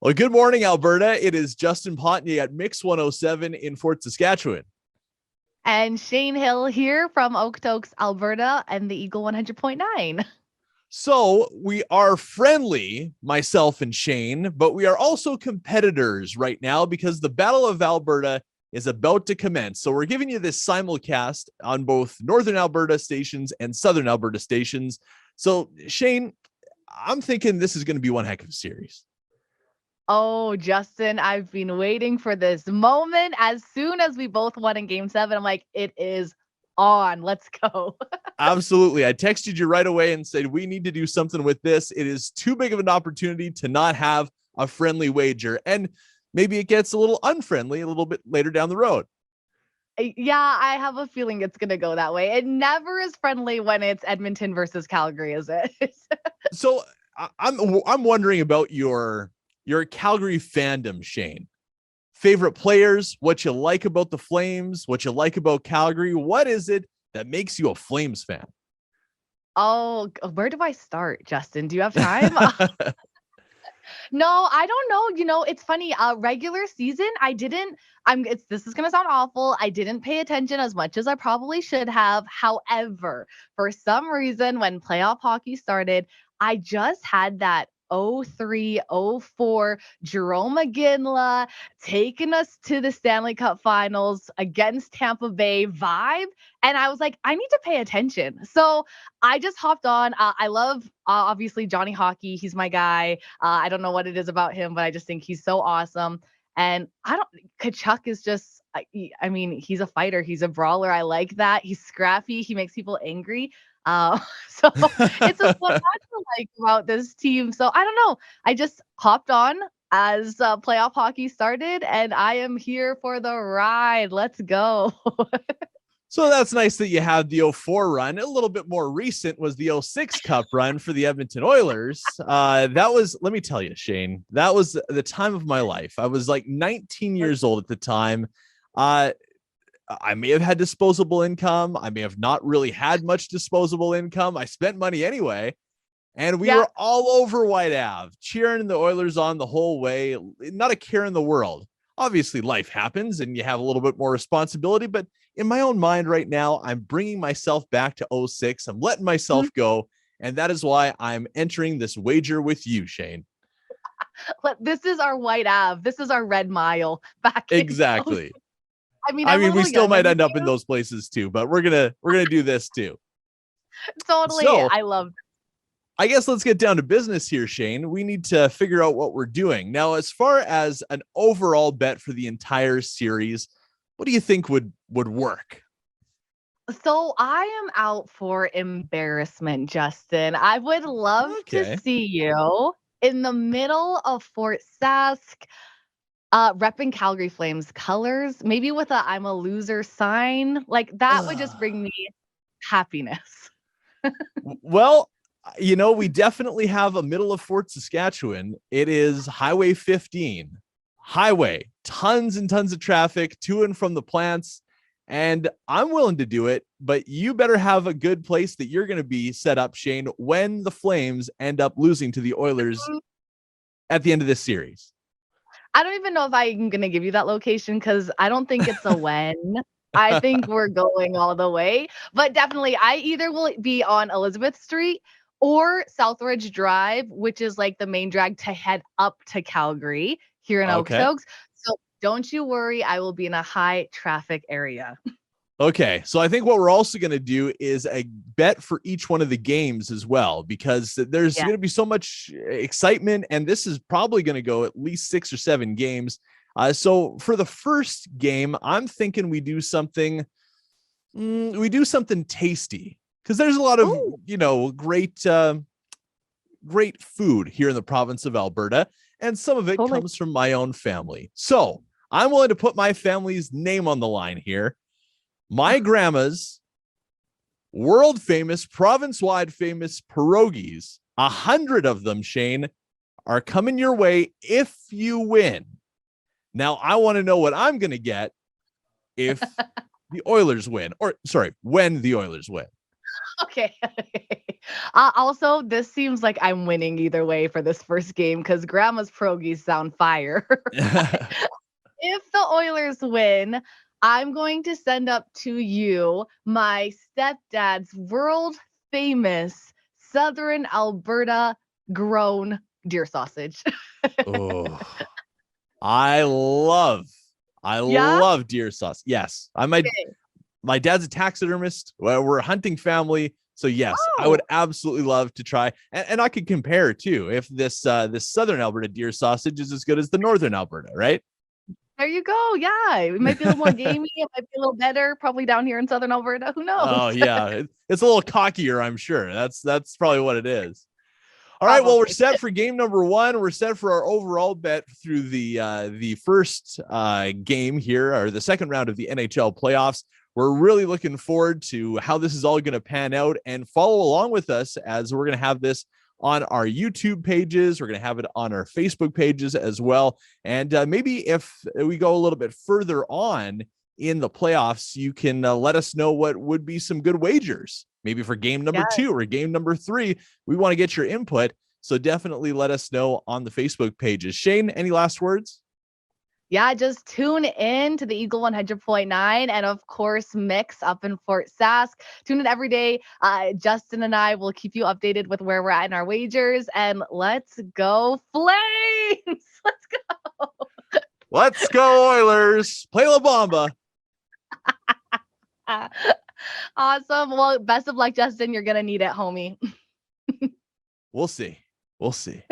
Well, good morning, Alberta. It is Justin Potney at Mix 107 in Fort Saskatchewan. And Shayne Hill here from Okotoks, Alberta, and the Eagle 100.9. So we are friendly, myself and Shayne, but we are also competitors right now because the Battle of Alberta is about to commence. So we're giving you this simulcast on both Northern Alberta stations and Southern Alberta stations. So Shayne, I'm thinking this is going to be one heck of a series. Oh, Justin, I've been waiting for this moment. As soon as we both won in game 7, I'm like, it is on. Let's go. Absolutely. I texted you right away and said, we need to do something with this. It is too big of an opportunity to not have a friendly wager. And maybe it gets a little unfriendly a little bit later down the road. Yeah, I have a feeling it's going to go that way. It never is friendly when it's Edmonton versus Calgary, is it? So I'm wondering about your Calgary fandom, Shayne. Favorite players, what you like about the Flames, what you like about Calgary. What is it that makes you a Flames fan? Oh, where do I start, Justin? Do you have time? No, I don't know. It's funny. Regular season, I didn't. This is gonna sound awful. I didn't pay attention as much as I probably should have. However, for some reason, when playoff hockey started, I just had that 03, 04 Jerome McGinley taking us to the Stanley Cup Finals against Tampa Bay vibe. And I was like, I need to pay attention. So I just hopped on. I love, obviously, Johnny Hockey. He's my guy. I don't know what it is about him, but I just think he's so awesome. And Kachuk is just, I mean, he's a fighter. He's a brawler. I like that. He's scrappy. He makes people angry. So it's a lot to like about this team. So I don't know. I just hopped on as playoff hockey started, and I am here for the ride. Let's go. So that's nice that you had the 04 run. A little bit more recent was the 06 Cup run for the Edmonton Oilers. That was, let me tell you, Shayne, that was the time of my life. I was like 19 years old at the time. I may have had disposable income. I may have not really had much disposable income. I spent money anyway. And we were all over White Ave, cheering the Oilers on the whole way. Not a care in the world. Obviously, life happens and you have a little bit more responsibility. But in my own mind right now, I'm bringing myself back to 06. I'm letting myself go. And that is why I'm entering this wager with you, Shayne. This is our White Ave. This is our Red Mile back. Exactly. I mean, we still might end up in those places too, but we're gonna do this too. Totally. So, I love that. I guess let's get down to business here, Shayne. We need to figure out what we're doing. Now, as far as an overall bet for the entire series, what do you think would work? So I am out for embarrassment, Justin. I would love to see you in the middle of Fort Sask, repping Calgary Flames colors, maybe with a I'm a loser sign. Like that would just bring me happiness. Well, we definitely have a middle of Fort Saskatchewan. It is Highway 15. Highway, tons and tons of traffic to and from the plants. And I'm willing to do it, but you better have a good place that you're going to be set up, Shayne, when the Flames end up losing to the Oilers at the end of this series. I don't even know if I'm going to give you that location because I don't think it's a when. I think we're going all the way. But definitely, I either will be on Elizabeth Street or Southridge Drive, which is like the main drag to head up to Calgary here in Okotoks. So don't you worry, I will be in a high traffic area. Okay, so I think what we're also going to do is a bet for each one of the games as well, because there's going to be so much excitement, and this is probably going to go at least 6 or 7 games. So for the first game, I'm thinking we do something tasty, because there's a lot of great food here in the province of Alberta, and some of it comes from my own family. So I'm willing to put my family's name on the line here. My grandma's world famous, province-wide famous pierogies, 100 of them, Shayne, are coming your way if you win. Now, I want to know what I'm going to get if the Oilers win, or sorry, when the Oilers win. Okay. Also, this seems like I'm winning either way for this first game because Grandma's Pierogies sound fire. If the Oilers win, I'm going to send up to you my stepdad's world famous Southern Alberta grown deer sausage. Oh, I love, I Yeah? love deer sauce. Yes, Okay. my dad's a taxidermist. Well, we're a hunting family, so yes, I would Oh, absolutely love to try, and I could compare too if this Southern Alberta deer sausage is as good as the Northern Alberta, right? there you go. Yeah. It might be a little more gamey. It might be a little better, probably down here in Southern Alberta. Who knows? Oh yeah, it's a little cockier, I'm sure. That's probably what it is. All right, well, we're Probably. set for game number one. We're set for our overall bet through the first game here, or the second round of the NHL playoffs. We're really looking forward to how this is all going to pan out, and follow along with us as we're going to have this on our YouTube pages. We're going to have it on our Facebook pages as well. And maybe if we go a little bit further on in the playoffs, you can let us know what would be some good wagers, maybe for game number Yeah. two or game number three. We want to get your input. So definitely let us know on the Facebook pages. Shayne, any last words? Yeah, just tune in to the Eagle 100.9 and of course Mix up in Fort Sask. Tune in every day. Justin and I will keep you updated with where we're at in our wagers, and let's go Flames. Let's go. Let's go Oilers. Play La Bamba. Awesome. Well, best of luck, Justin. You're going to need it, homie. We'll see. We'll see.